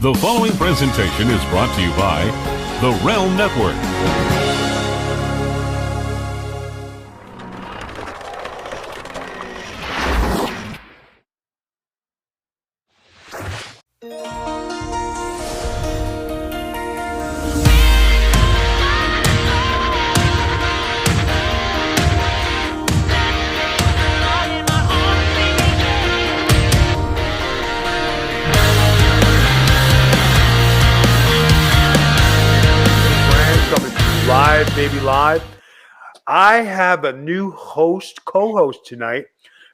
The following presentation is brought to you by the Realm Network. Live. I have a new co-host tonight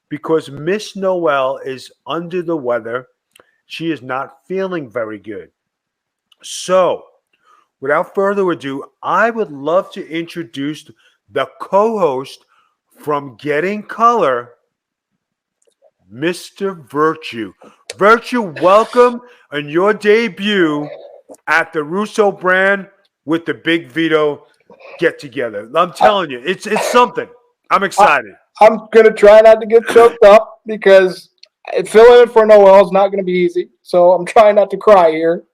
because Miss Noel is under the weather. She is not feeling very good. So, without further ado, I would love to introduce the co-host from Getting Color, Mr. Virtue. Virtue, welcome on your debut at the Russo brand with the Big Vito get together. I'm telling you, it's something. I'm excited. I'm going to try not to get choked up because filling in for Noel is not going to be easy. So I'm trying not to cry here.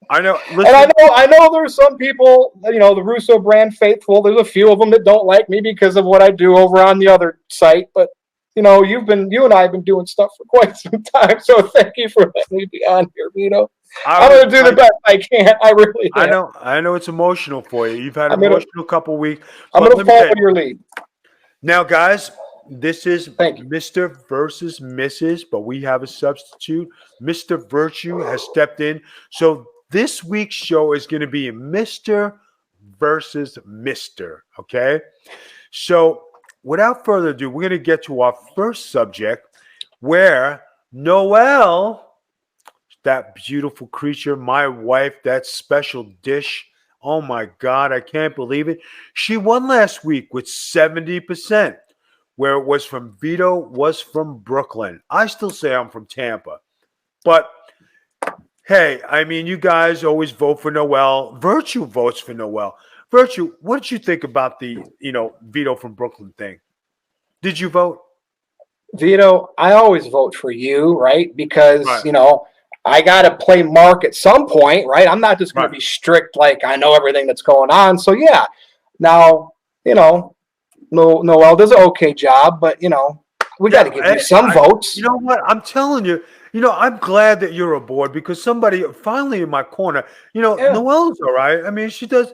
I know. Listen. And I know there's some people, the Russo brand faithful. There's a few of them that don't like me because of what I do over on the other site. But, you and I have been doing stuff for quite some time. So thank you for letting me be on here, Vito. I'm going to do the best I can. I really am. I know it's emotional for you. You've had an emotional couple weeks. I'm going to follow your lead. Now, guys, this is Mr. versus Mrs., but we have a substitute. Mr. Virtue has stepped in. So this week's show is going to be Mr. versus Mr., okay? So without further ado, we're going to get to our first subject where Noel, that beautiful creature, my wife, that special dish. Oh, my God, I can't believe it. She won last week with 70%, where it was from Vito, was from Brooklyn. I still say I'm from Tampa. But, hey, I mean, you guys always vote for Noel. Virtue votes for Noel. Virtue, what did you think about the, Vito from Brooklyn thing? Did you vote? Vito, I always vote for you, right? Because, I got to play Mark at some point, right? I'm not just going to be strict like I know everything that's going on. So, yeah. Now, Noel does an okay job, but, we got to give you some votes. You know what? I'm telling you, I'm glad that you're aboard because somebody finally in my corner, Noel's all right. I mean, she does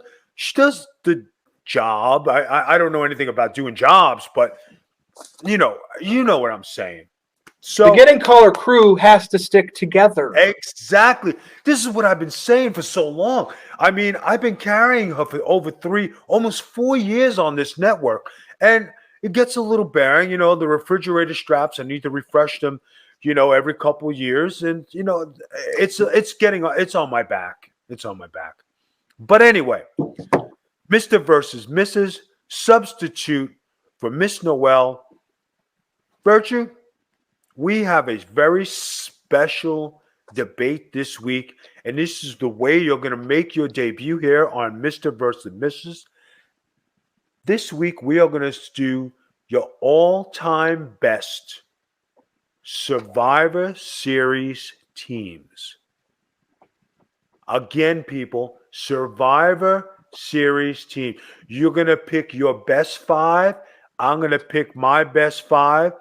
the job. I don't know anything about doing jobs, but, you know what I'm saying. So the Getting Color crew has to stick together. Exactly. This is what I've been saying for so long. I mean, I've been carrying her for over almost 4 years on this network. And it gets a little bearing. The refrigerator straps, I need to refresh them, every couple of years. And, it's on my back. It's on my back. But anyway, Mr. versus Mrs. substitute for Miss Noel. Virtue, we have a very special debate this week, and this is the way you're going to make your debut here on Mr. versus Mrs. This week, we are going to do your all-time best Survivor Series teams. Again, people, Survivor Series team. You're going to pick your best 5. I'm going to pick my best 5.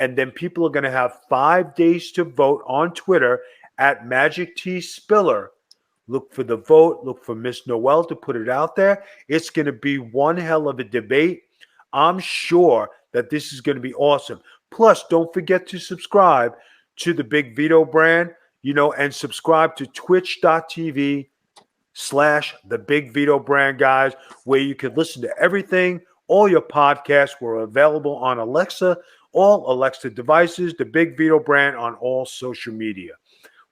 And then people are going to have 5 days to vote on Twitter at Magic T Spiller. Look for the vote. Look for Miss Noel to put it out there. It's going to be one hell of a debate. I'm sure that this is going to be awesome. Plus, don't forget to subscribe to the Big Vito brand, and subscribe to twitch.tv/the Big Vito brand, guys, where you can listen to everything. All your podcasts were available on Alexa, all Alexa devices, the Big Vito brand on all social media.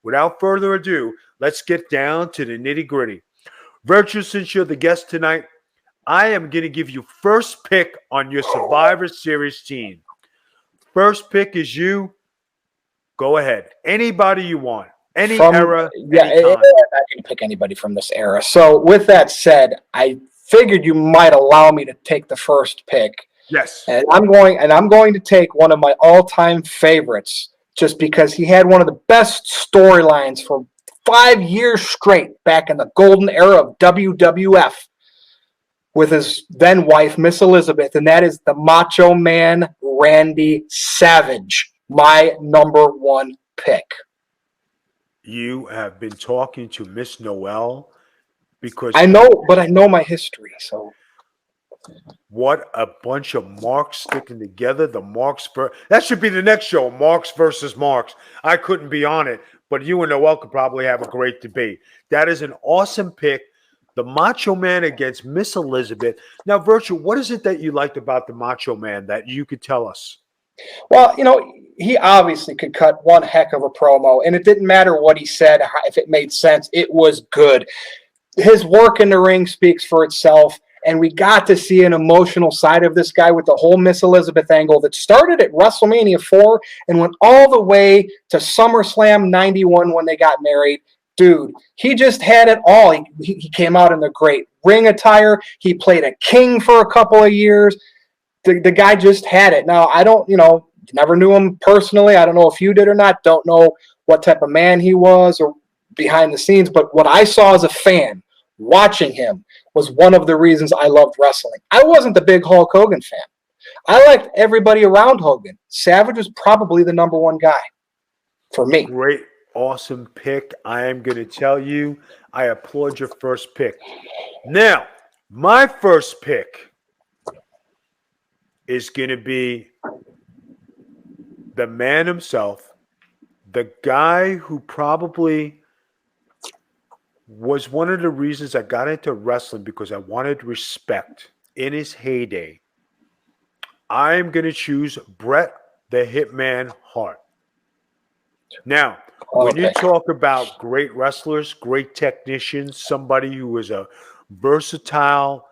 Without further ado, let's get down to the nitty-gritty. Virtue, since you're the guest tonight, I am going to give you first pick on your Survivor Series team. First pick is you. Go ahead. Anybody you want. Any era. I can pick anybody from this era. So with that said, I figured you might allow me to take the first pick. Yes. And I'm going to take one of my all-time favorites just because he had one of the best storylines for 5 years straight back in the golden era of WWF with his then wife, Miss Elizabeth, and that is the Macho Man Randy Savage, my number one pick. You have been talking to Miss Noel because I know my history, so. What a bunch of marks sticking together. That should be the next show, Marks versus Marks. I couldn't be on it, but you and Noel could probably have a great debate. That is an awesome pick. The Macho Man against Miss Elizabeth. Now, Virtual, what is it that you liked about the Macho Man that you could tell us? Well, he obviously could cut one heck of a promo, and it didn't matter what he said, if it made sense. It was good. His work in the ring speaks for itself, and we got to see an emotional side of this guy with the whole Miss Elizabeth angle that started at WrestleMania 4 and went all the way to SummerSlam 91 when they got married. Dude, he just had it all. He came out in the great ring attire. He played a king for a couple of years. The guy just had it. Now, I don't, never knew him personally. I don't know if you did or not. Don't know what type of man he was or behind the scenes. But what I saw as a fan watching him was one of the reasons I loved wrestling. I wasn't the big Hulk Hogan fan. I liked everybody around Hogan. Savage was probably the number one guy for me. Great. Awesome pick. I am going to tell you, I applaud your first pick. Now, my first pick is going to be the man himself, the guy who probably was one of the reasons I got into wrestling because I wanted respect in his heyday. I'm going to choose Bret the Hitman Hart. Now, when you talk about great wrestlers, great technicians, somebody who was a versatile,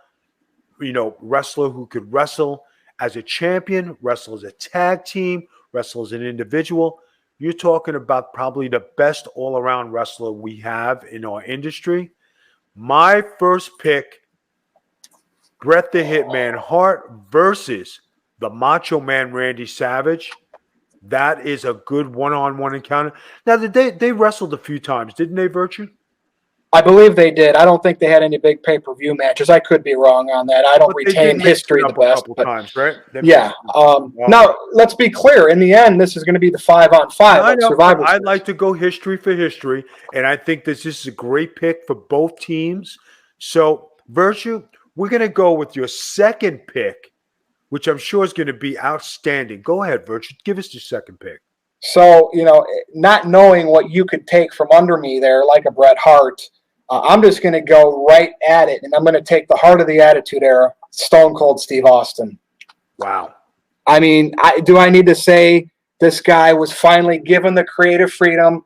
wrestler who could wrestle as a champion, wrestle as a tag team, wrestle as an individual, you're talking about probably the best all-around wrestler we have in our industry. My first pick, Bret the Hitman Hart versus the Macho Man Randy Savage. That is a good one-on-one encounter. Now, they wrestled a few times, didn't they, Virtue? I believe they did. I don't think they had any big pay-per-view matches. I could be wrong on that. I don't retain history the best. But times, right? Yeah. Now, let's be clear. In the end, this is going to be the 5-on-5 Survivor Series. I'd like to go history for history, and I think this is a great pick for both teams. So, Virtue, we're going to go with your second pick, which I'm sure is going to be outstanding. Go ahead, Virtue. Give us your second pick. So, not knowing what you could take from under me there, like a Bret Hart, I'm just going to go right at it, and I'm going to take the heart of the Attitude Era, Stone Cold Steve Austin. Wow. I mean, do I need to say this guy was finally given the creative freedom?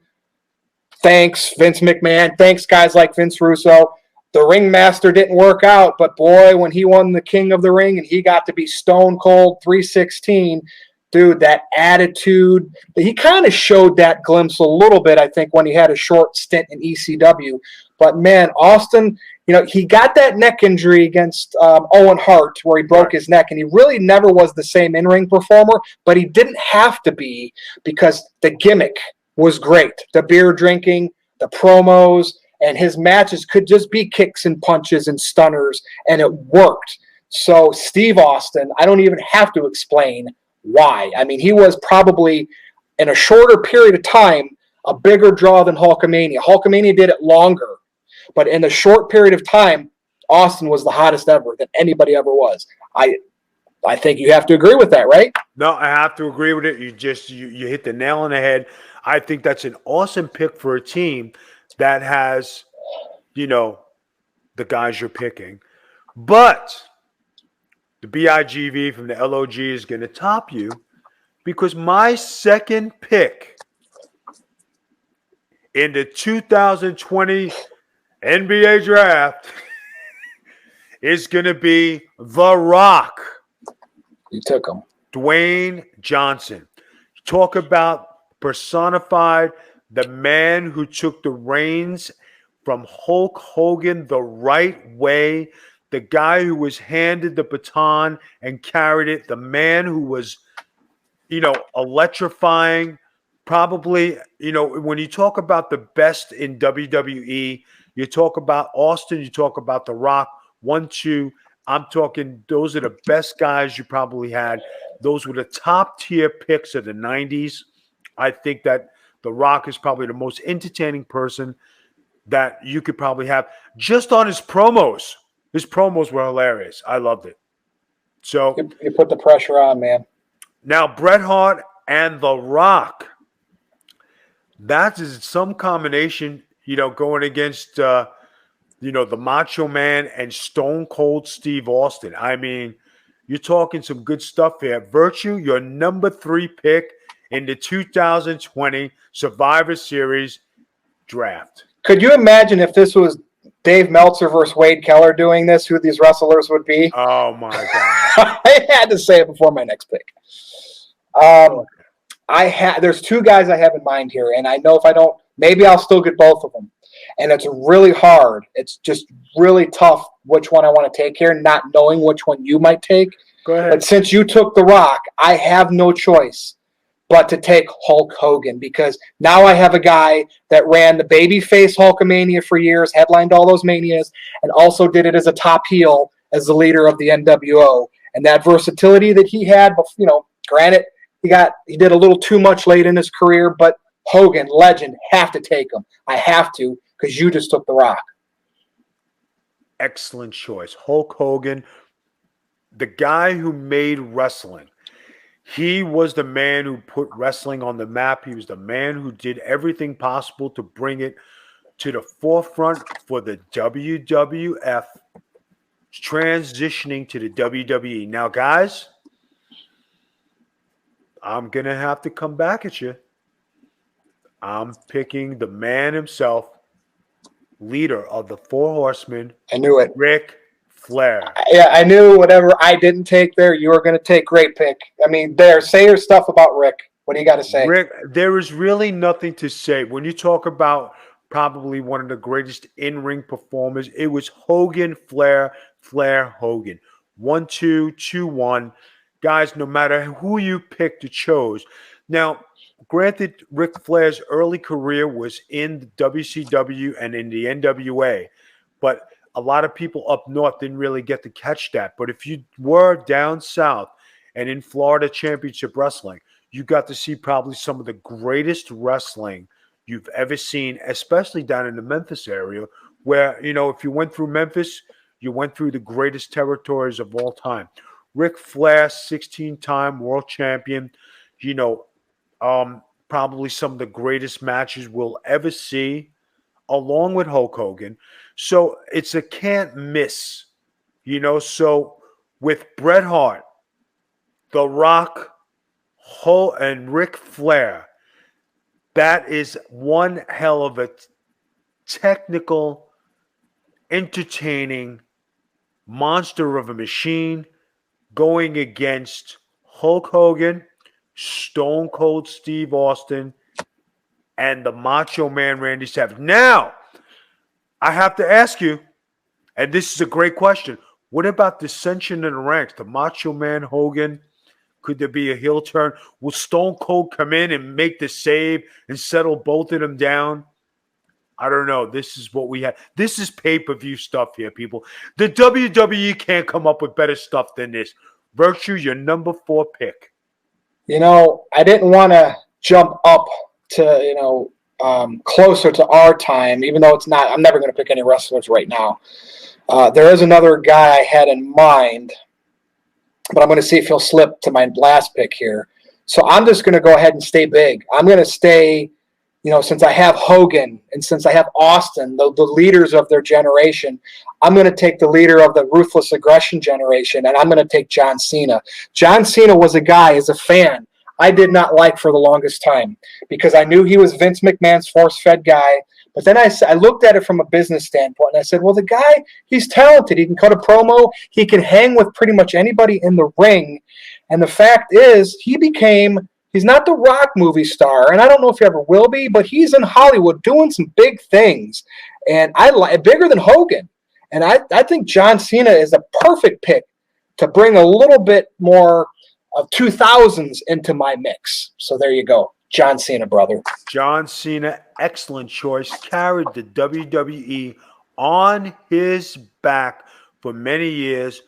Thanks, Vince McMahon. Thanks, guys like Vince Russo. The Ringmaster didn't work out, but boy, when he won the King of the Ring and he got to be Stone Cold 316, dude, that attitude, he kind of showed that glimpse a little bit, I think, when he had a short stint in ECW. But, man, Austin, he got that neck injury against Owen Hart where he broke his neck, and he really never was the same in-ring performer, but he didn't have to be because the gimmick was great. The beer drinking, the promos, and his matches could just be kicks and punches and stunners, and it worked. So Steve Austin, I don't even have to explain why. I mean, he was probably, in a shorter period of time, a bigger draw than Hulkamania. Hulkamania did it longer. But in the short period of time, Austin was the hottest ever that anybody ever was. I think you have to agree with that, right? No, I have to agree with it. You hit the nail on the head. I think that's an awesome pick for a team that has, the guys you're picking. But the BIGV from the LOG is going to top you because my second pick in the 2020 NBA draft is going to be The Rock. You took him. Dwayne Johnson. Talk about personified the man who took the reins from Hulk Hogan the right way, the guy who was handed the baton and carried it, the man who was, electrifying, probably, when you talk about the best in WWE, you talk about Austin, you talk about The Rock, 1, 2. I'm talking, those are the best guys you probably had. Those were the top tier picks of the 90s. I think that The Rock is probably the most entertaining person that you could probably have just on his promos. His promos were hilarious. I loved it. So you put the pressure on, man. Now, Bret Hart and The Rock. That is some combination, going against, the Macho Man and Stone Cold Steve Austin. I mean, you're talking some good stuff here. Virtue, your number 3 pick in the 2020 Survivor Series draft. Could you imagine if this was Dave Meltzer versus Wade Keller doing this, who these wrestlers would be? Oh, my God. I had to say it before my next pick. There's 2 guys I have in mind here, and I know if I don't, maybe I'll still get both of them. And it's really hard. It's just really tough which one I want to take here, not knowing which one you might take. Go ahead. But since you took The Rock, I have no choice but to take Hulk Hogan, because now I have a guy that ran the babyface Hulkamania for years, headlined all those manias, and also did it as a top heel as the leader of the NWO. And that versatility that he had, granted, he did a little too much late in his career, but Hogan, legend, have to take him. I have to, because you just took The Rock. Excellent choice. Hulk Hogan, the guy who made wrestling. He was the man who put wrestling on the map. He was the man who did everything possible to bring it to the forefront for the WWF, transitioning to the WWE. Now, guys, I'm going to have to come back at you. I'm picking the man himself, leader of the 4 Horsemen. I knew it. Ric Flair. Yeah, I knew whatever I didn't take there, you were going to take. Great pick. I mean, say your stuff about Rick. What do you got to say? Rick, there is really nothing to say. When you talk about probably one of the greatest in-ring performers, it was Hogan, Flair, Flair, Hogan. 1, 2, 2, 1. Guys, no matter who you picked or chose. Now, granted, Ric Flair's early career was in the WCW and in the NWA, but a lot of people up north didn't really get to catch that. But if you were down south and in Florida Championship Wrestling, you got to see probably some of the greatest wrestling you've ever seen, especially down in the Memphis area, where, if you went through Memphis, you went through the greatest territories of all time. Ric Flair, 16-time world champion, probably some of the greatest matches we'll ever see, along with Hulk Hogan. So it's a can't miss, So with Bret Hart, The Rock, and Ric Flair, that is one hell of a technical, entertaining monster of a machine going against Hulk Hogan, Stone Cold Steve Austin, and the Macho Man Randy Savage. Now, I have to ask you, and this is a great question, what about dissension in the ranks? The Macho Man Hogan, could there be a heel turn? Will Stone Cold come in and make the save and settle both of them down? I don't know. This is what we have. This is pay-per-view stuff here, people. The WWE can't come up with better stuff than this. Virtue, your number 4 pick. I didn't want to jump up to, closer to our time, even though it's not. I'm never going to pick any wrestlers right now. There is another guy I had in mind, but I'm going to see if he'll slip to my last pick here. So I'm just going to go ahead and stay big. I'm going to stay, since I have Hogan and since I have Austin, the leaders of their generation, I'm going to take the leader of the Ruthless Aggression generation, and I'm going to take John Cena. John Cena was a guy, as a fan, I did not like for the longest time because I knew he was Vince McMahon's force-fed guy. But then I looked at it from a business standpoint, and I said, well, the guy, he's talented. He can cut a promo. He can hang with pretty much anybody in the ring. And the fact is, he's not the Rock movie star, and I don't know if he ever will be, but he's in Hollywood doing some big things, and bigger than Hogan. And I think John Cena is a perfect pick to bring a little bit more of 2000s into my mix. So there you go. John Cena, brother. John Cena, excellent choice. Carried the WWE on his back for many years.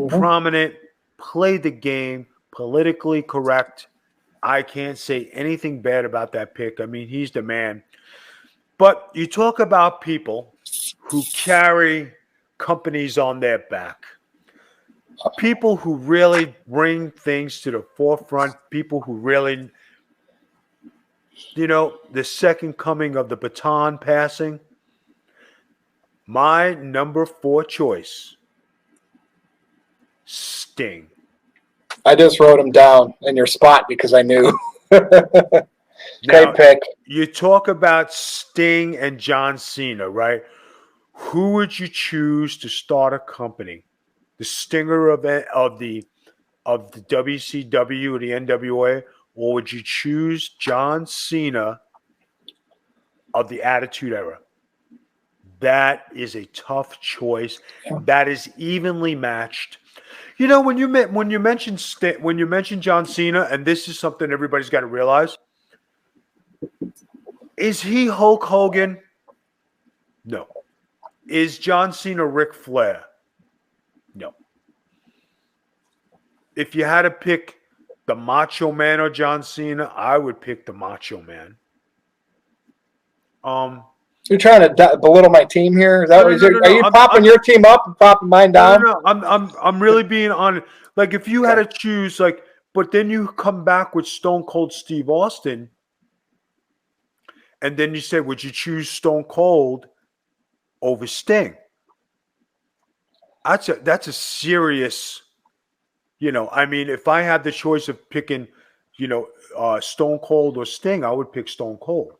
Prominent, played the game, politically correct. I can't say anything bad about that pick. I mean, he's the man. But you talk about people who carry companies on their back. People who really bring things to the forefront. People who really, the second coming of the baton passing. My number 4 choice, Sting. I just wrote him down in your spot because I knew. Great pick. You talk about Sting and John Cena, right? Who would you choose to start a company? The Stinger of the WCW or the NWA, or would you choose John Cena of the Attitude Era? That is a tough choice. That is evenly matched. When you mention John Cena, and this is something everybody's got to realize, is he Hulk Hogan? No. Is John Cena Ric Flair? No. If you had to pick the Macho Man or John Cena, I would pick the Macho Man. You're trying to belittle my team here? Is that are you popping your team up and popping mine down? No. I'm really being honest. Like, if you had to choose, but then you come back with Stone Cold Steve Austin, and then you say, would you choose Stone Cold over Sting? That's a serious, if I had the choice of picking, Stone Cold or Sting, I would pick Stone Cold.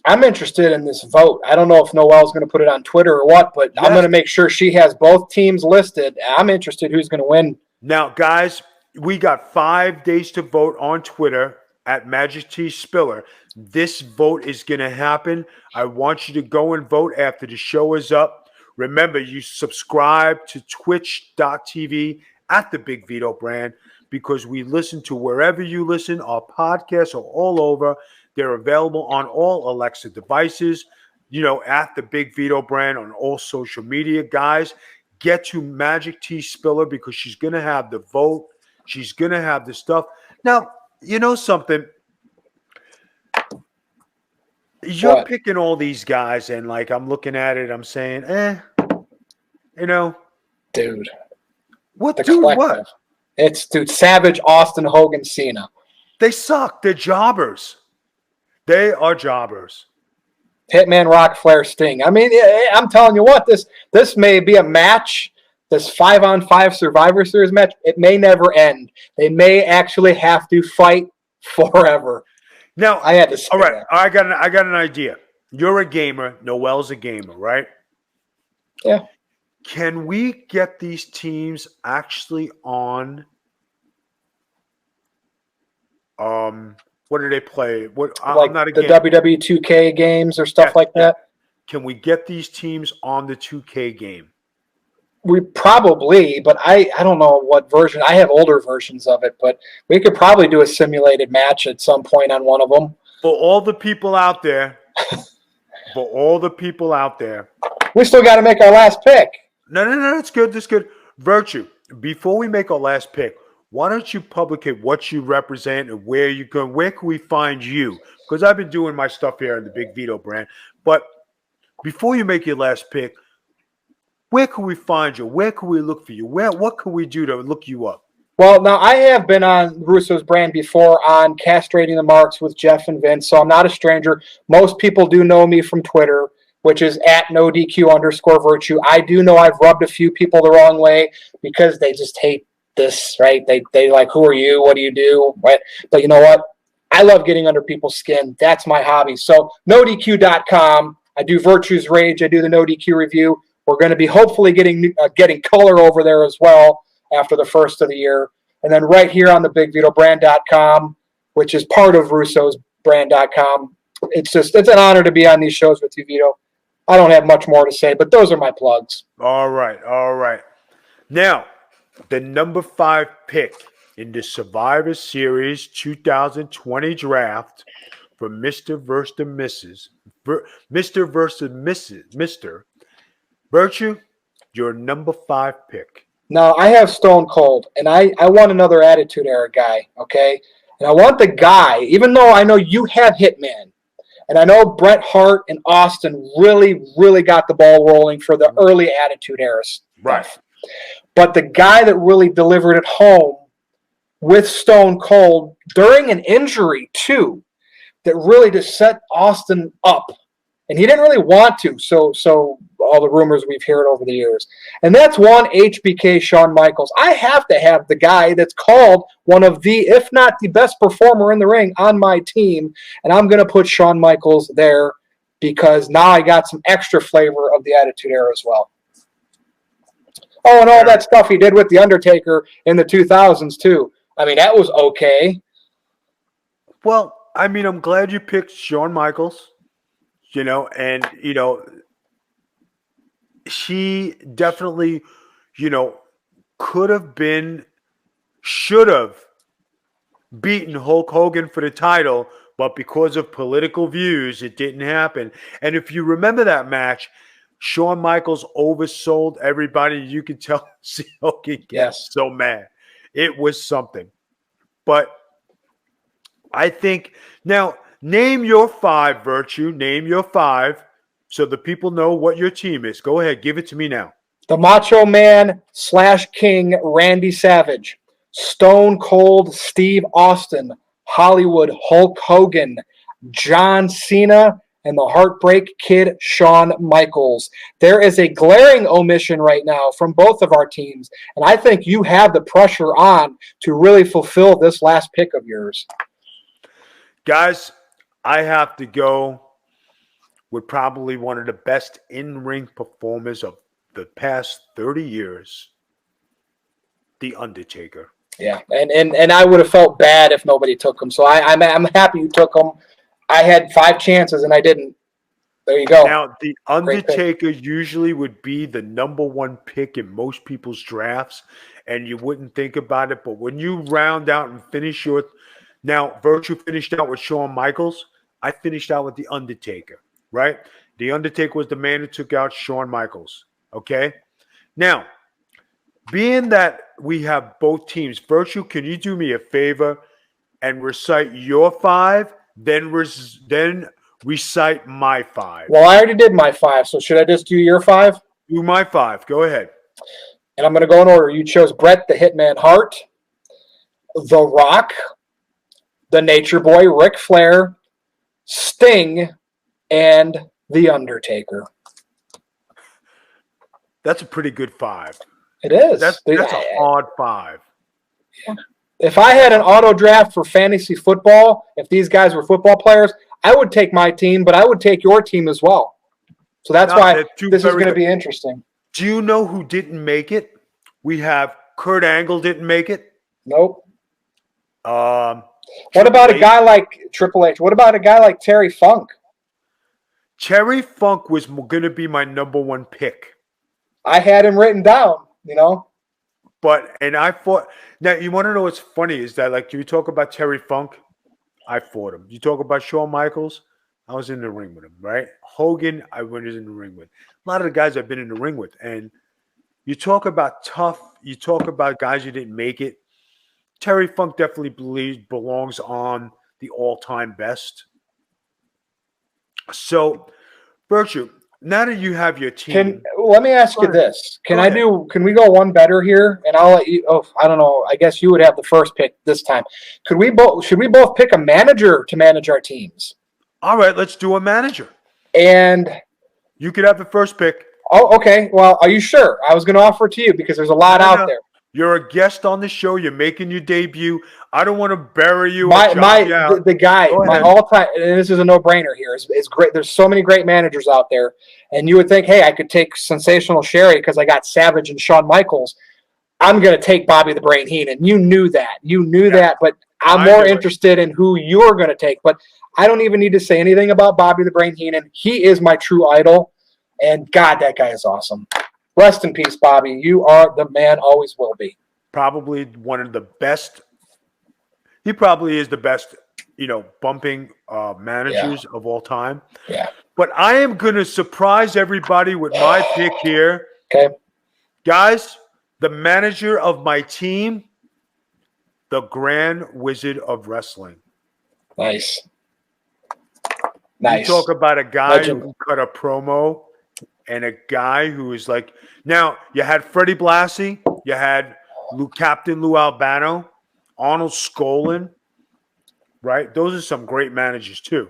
I'm interested in this vote. I don't know if Noel's going to put it on Twitter or what, but yes. I'm going to make sure she has both teams listed. I'm interested who's going to win. Now, guys, we got 5 days to vote on Twitter at Magic T Spiller. This vote is going to happen. I want you to go and vote after the show is up. Remember, you subscribe to twitch.tv at the Big Vito brand, because we listen to wherever you listen. Our podcasts are all over. They're available on all Alexa devices, at the Big Vito brand on all social media. Guys, get to Magic T Spiller, because she's going to have the vote. She's going to have the stuff. Now, you know something? You're picking all these guys, and I'm looking at it, I'm saying, Dude. What, dude, what? It's, Savage, Austin, Hogan, Cena. They suck. They're jobbers. They are jobbers. Hitman, Rock, Flair, Sting. I mean, I'm telling you what, this may be a match, this 5-on-5 Survivor Series match. It may never end. They may actually have to fight forever. Now, I had to say all right, that. I got an idea. You're a gamer. Noel's a gamer, right? Yeah. Can we get these teams actually on? What do they play? I'm not a the gamer. WWE 2K games or stuff like that. Can we get these teams on the 2K game? We probably, but I don't know what version. I have older versions of it, but we could probably do a simulated match at some point on one of them. For all the people out there, we still got to make our last pick. No, that's good. That's good. Virtue, before we make our last pick, why don't you publicate what you represent and where you go? Where can we find you? Because I've been doing my stuff here in the Big Vito brand. But before you make your last pick, where can we find you? Where can we look for you? What can we do to look you up? Well, now I have been on Russo's brand before on Castrating the Marks with Jeff and Vince, so I'm not a stranger. Most people do know me from Twitter, which is at @NoDQ_Virtue. I do know I've rubbed a few people the wrong way because they just hate this, right? They like, who are you? What do you do? Right? But you know what? I love getting under people's skin. That's my hobby. So NoDQ.com. I do Virtue's Rage. I do the NoDQ review. We're going to be hopefully getting color over there as well after the first of the year. And then right here on the BigVitoBrand.com, which is part of Russo's Brand.com. It's an honor to be on these shows with you, Vito. I don't have much more to say, but those are my plugs. All right. Now, the number 5 pick in the Survivor Series 2020 draft for Mr. versus the Mrs. Mr. versus Mr. Virtue, your number 5 pick. Now, I have Stone Cold, and I want another Attitude Era guy, okay? And I want the guy, even though I know you have Hitman, and I know Bret Hart and Austin really, really got the ball rolling for the early Attitude Era stuff. Right. But the guy that really delivered it home with Stone Cold during an injury, too, that really just set Austin up. And he didn't really want to, so all the rumors we've heard over the years. And that's one HBK Shawn Michaels. I have to have the guy that's called one of the, if not the best performer in the ring on my team. And I'm going to put Shawn Michaels there because now I got some extra flavor of the Attitude Era as well. Oh, and all that stuff he did with The Undertaker in the 2000s, too. I mean, that was okay. Well, I mean, I'm glad you picked Shawn Michaels. And, she definitely, should have beaten Hulk Hogan for the title, but because of political views, it didn't happen. And if you remember that match, Shawn Michaels oversold everybody. You could tell Hogan gets so mad. It was something. But I think now, name your 5, Virtue. Name your 5 so the people know what your team is. Go ahead. Give it to me now. The Macho Man / King, Randy Savage. Stone Cold, Steve Austin. Hollywood, Hulk Hogan. John Cena. And the Heartbreak Kid, Shawn Michaels. There is a glaring omission right now from both of our teams. And I think you have the pressure on to really fulfill this last pick of yours. Guys, I have to go with probably one of the best in-ring performers of the past 30 years, The Undertaker. Yeah, and I would have felt bad if nobody took him. So I'm happy you took him. I had 5 chances and I didn't. There you go. Now, The Undertaker usually would be the number 1 pick in most people's drafts, and you wouldn't think about it. But when you round out and finish your – now, Virtue finished out with Shawn Michaels. I finished out with The Undertaker, right? The Undertaker was the man who took out Shawn Michaels, okay? Now, being that we have both teams, Virtue, can you do me a favor and recite your 5, then recite my 5? Well, I already did my 5, so should I just do your 5? Do my 5. Go ahead. And I'm going to go in order. You chose Bret the Hitman Hart, The Rock, The Nature Boy, Ric Flair, Sting, and The Undertaker. That's a pretty good 5. It is. That's a hard 5. Yeah. If I had an auto draft for fantasy football, if these guys were football players, I would take my team, but I would take your team as well. So that's why this is going to be interesting. Do you know who didn't make it? We have Kurt Angle didn't make it. Nope. What about a guy like Triple H? What about a guy like Terry Funk? Terry Funk was going to be my number 1 pick. I had him written down, And I fought. Now, you want to know what's funny is that, like, you talk about Terry Funk, I fought him. You talk about Shawn Michaels, I was in the ring with him, right? Hogan, I was in the ring with. A lot of the guys I've been in the ring with. And you talk about tough, you talk about guys who didn't make it. Terry Funk definitely belongs on the all-time best. So, Virtue, now that you have your team, let me ask you this: Can we go one better here? And I'll let you. Oh, I don't know. I guess you would have the first pick this time. Should we both pick a manager to manage our teams? All right, let's do a manager. And you could have the first pick. Oh, okay. Well, are you sure? I was going to offer it to you because there's a lot out there. You're a guest on the show. You're making your debut. I don't want to bury you. The guy, my all-time, and this is a no-brainer here, is great. There's so many great managers out there, and you would think, hey, I could take Sensational Sherry because I got Savage and Shawn Michaels. I'm going to take Bobby the Brain Heenan. You knew that. That, but I'm more interested in who you're going to take. But I don't even need to say anything about Bobby the Brain Heenan. He is my true idol, and God, that guy is awesome. Rest in peace, Bobby. You are the man, always will be. Probably one of the best He probably is the best, bumping managers of all time. Yeah. But I am going to surprise everybody with my pick here. Okay. Guys, the manager of my team, the Grand Wizard of Wrestling. Nice. You talk about a guy Legend. who cut a promo and a guy who is like, now you had Freddie Blassie, you had Captain Lou Albano, Arnold Skolin, right? Those are some great managers too.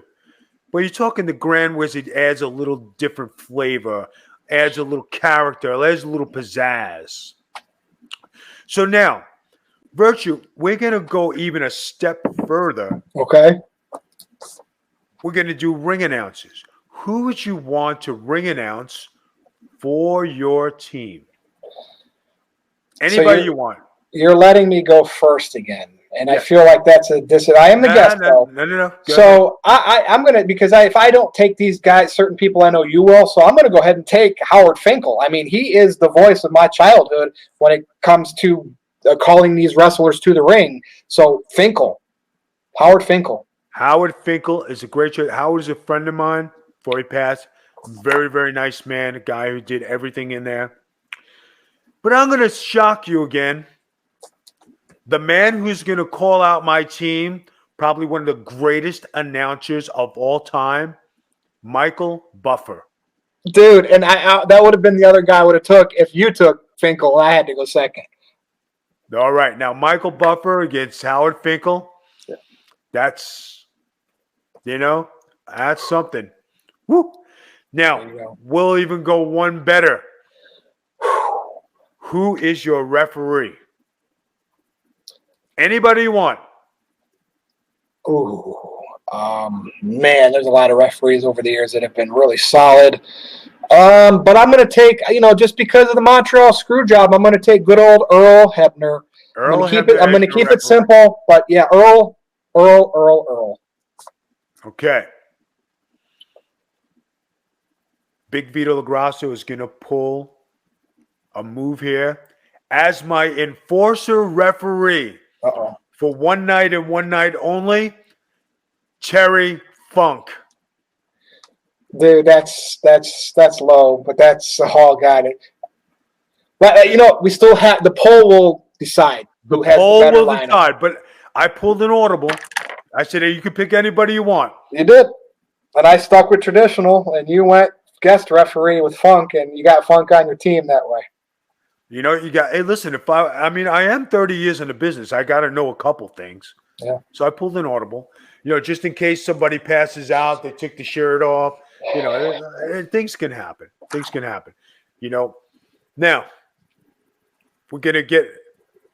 But you're talking the Grand Wizard adds a little different flavor, adds a little character, adds a little pizzazz. So now, Virtue, we're going to go even a step further. Okay. We're going to do ring announcers. Who would you want to ring announce for your team? Anybody you want. You're letting me go first again. And I feel like that's I am the guest, though. No. So I'm going to, because if I don't take these guys, certain people I know you will, so I'm going to go ahead and take Howard Finkel. I mean, he is the voice of my childhood when it comes to calling these wrestlers to the ring. So Howard Finkel. Howard Finkel is a great choice. Howard is a friend of mine before he passed. Very, very nice man, a guy who did everything in there. But I'm going to shock you again. The man who's going to call out my team, probably one of the greatest announcers of all time, Michael Buffer. Dude, and that would have been the other guy I would have took if you took Finkel. I had to go second. All right. Now, Michael Buffer against Howard Finkel. That's, that's something. Woo. Now, we'll even go one better. Who is your referee? Anybody you want. Ooh, man, there's a lot of referees over the years that have been really solid. But I'm going to take, just because of the Montreal screw job, I'm going to take good old Earl Hebner. I'm going to keep it simple, but yeah, Earl. Okay. Big Vito LaGrasso is going to pull a move here as my enforcer referee. For one night and one night only, Terry Funk. Dude, that's low, but that's the Hall got it. But we still have the poll will decide who has the better lineup. Decide, but I pulled an audible. I said, hey, you can pick anybody you want. You did, and I stuck with traditional, and you went guest referee with Funk, and you got Funk on your team that way. Hey, listen, I am 30 years in the business. I got to know a couple things. Yeah. So I pulled an audible, just in case somebody passes out, they took the shirt off, things can happen. Now, we're going to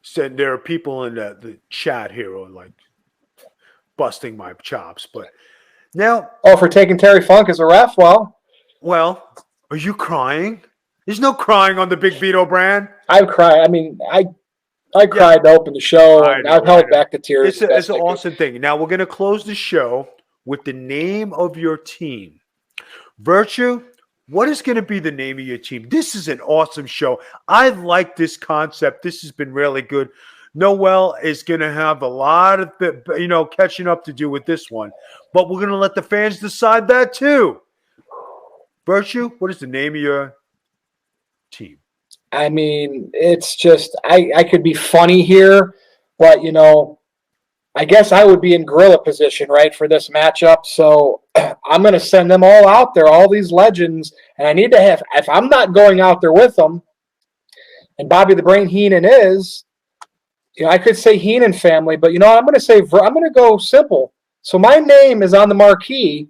said there are people in the chat here who are like busting my chops, but now. Oh, for taking Terry Funk as a ref? Well, are you crying? There's no crying on the Big Vito brand. I cried. I mean, I cried to open the show, and I've held back the tears. It's an awesome thing. Now, we're going to close the show with the name of your team. Virtue, what is going to be the name of your team? This is an awesome show. I like this concept. This has been really good. Noel is going to have a lot of, catching up to do with this one. But we're going to let the fans decide that too. Virtue, what is the name of your team? I mean, it's just I could be funny here, but I guess I would be in gorilla position, right, for this matchup. So I'm going to send them all out there, all these legends, and I need to have. If I'm not going out there with them, and Bobby the Brain Heenan is, I could say Heenan family, but I'm going to go simple. So my name is on the marquee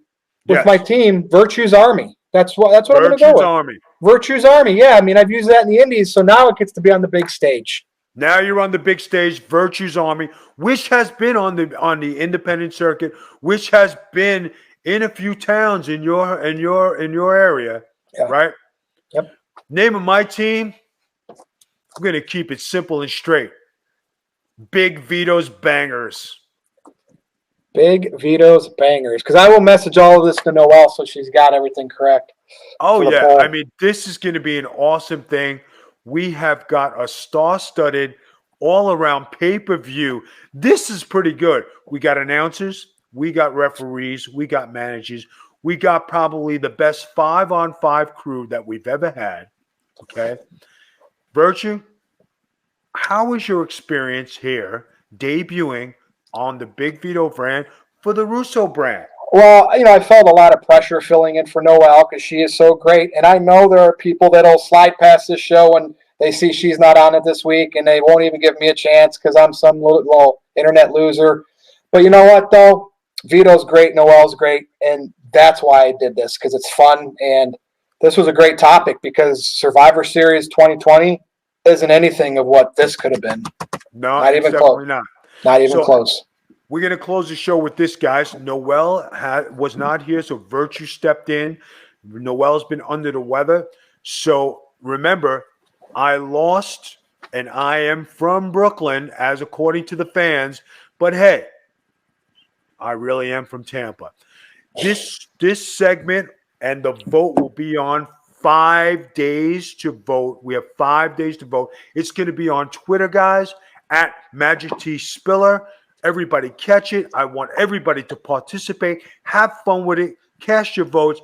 with my team, Virtue's Army. That's what I'm going to go with. Army. Virtue's Army. Yeah, I mean, I've used that in the Indies, so now it gets to be on the big stage. Now you're on the big stage, Virtue's Army, which has been on the independent circuit, which has been in a few towns in your area, right? Yep. Name of my team, I'm going to keep it simple and straight. Big Vito's Bangers. Big Vito's Bangers. Because I will message all of this to Noel so she's got everything correct. Oh, yeah. Poll. This is going to be an awesome thing. We have got a star-studded all around pay-per-view. This is pretty good. We got announcers, we got referees, we got managers, we got probably the best 5-on-5 crew that we've ever had. Okay. Virtue, how was your experience here debuting on the Big Vito brand for the Russo brand? Well, I felt a lot of pressure filling in for Noel because she is so great. And I know there are people that'll slide past this show and they see she's not on it this week and they won't even give me a chance because I'm some little internet loser. But you know what, though? Vito's great, Noel's great, and that's why I did this, because it's fun. And this was a great topic because Survivor Series 2020 isn't anything of what this could have been. No, not even close. Not even close. We're going to close the show with this, guys. Noel was not here, so Virtue stepped in. Noel's been under the weather. So remember, I lost, and I am from Brooklyn, as according to the fans. But hey, I really am from Tampa. This segment and the vote will be on 5 days to vote. We have 5 days to vote. It's going to be on Twitter, guys, at Magic T Spiller. Everybody catch it. I want everybody to participate. Have fun with it. Cast your votes.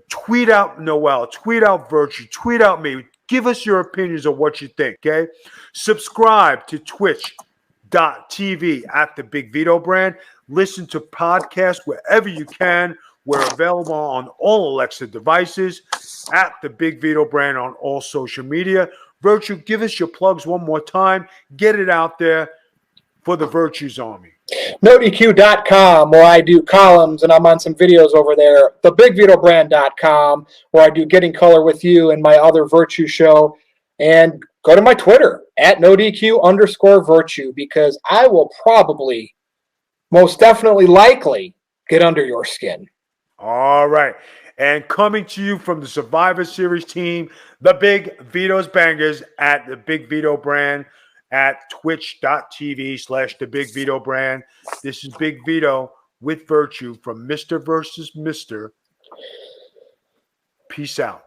Tweet out Noel. Tweet out Virtue. Tweet out me. Give us your opinions of what you think, okay? Subscribe to twitch.tv at the Big Vito brand. Listen to podcasts wherever you can. We're available on all Alexa devices at the Big Vito brand on all social media. Virtue, give us your plugs one more time. Get it out there for the Virtues Army. NoDQ.com, where I do columns, and I'm on some videos over there. TheBigVitoBrand.com, where I do Getting Color with You and my other Virtue show. And go to my Twitter, at NoDQ_Virtue, because I will probably, most definitely, likely get under your skin. All right. And coming to you from the Survivor Series team, the Big Vito's Bangers at the Big Vito brand at twitch.tv/the Big Vito brand. This is Big Vito with Virtue from Mr. versus Mr. Peace out.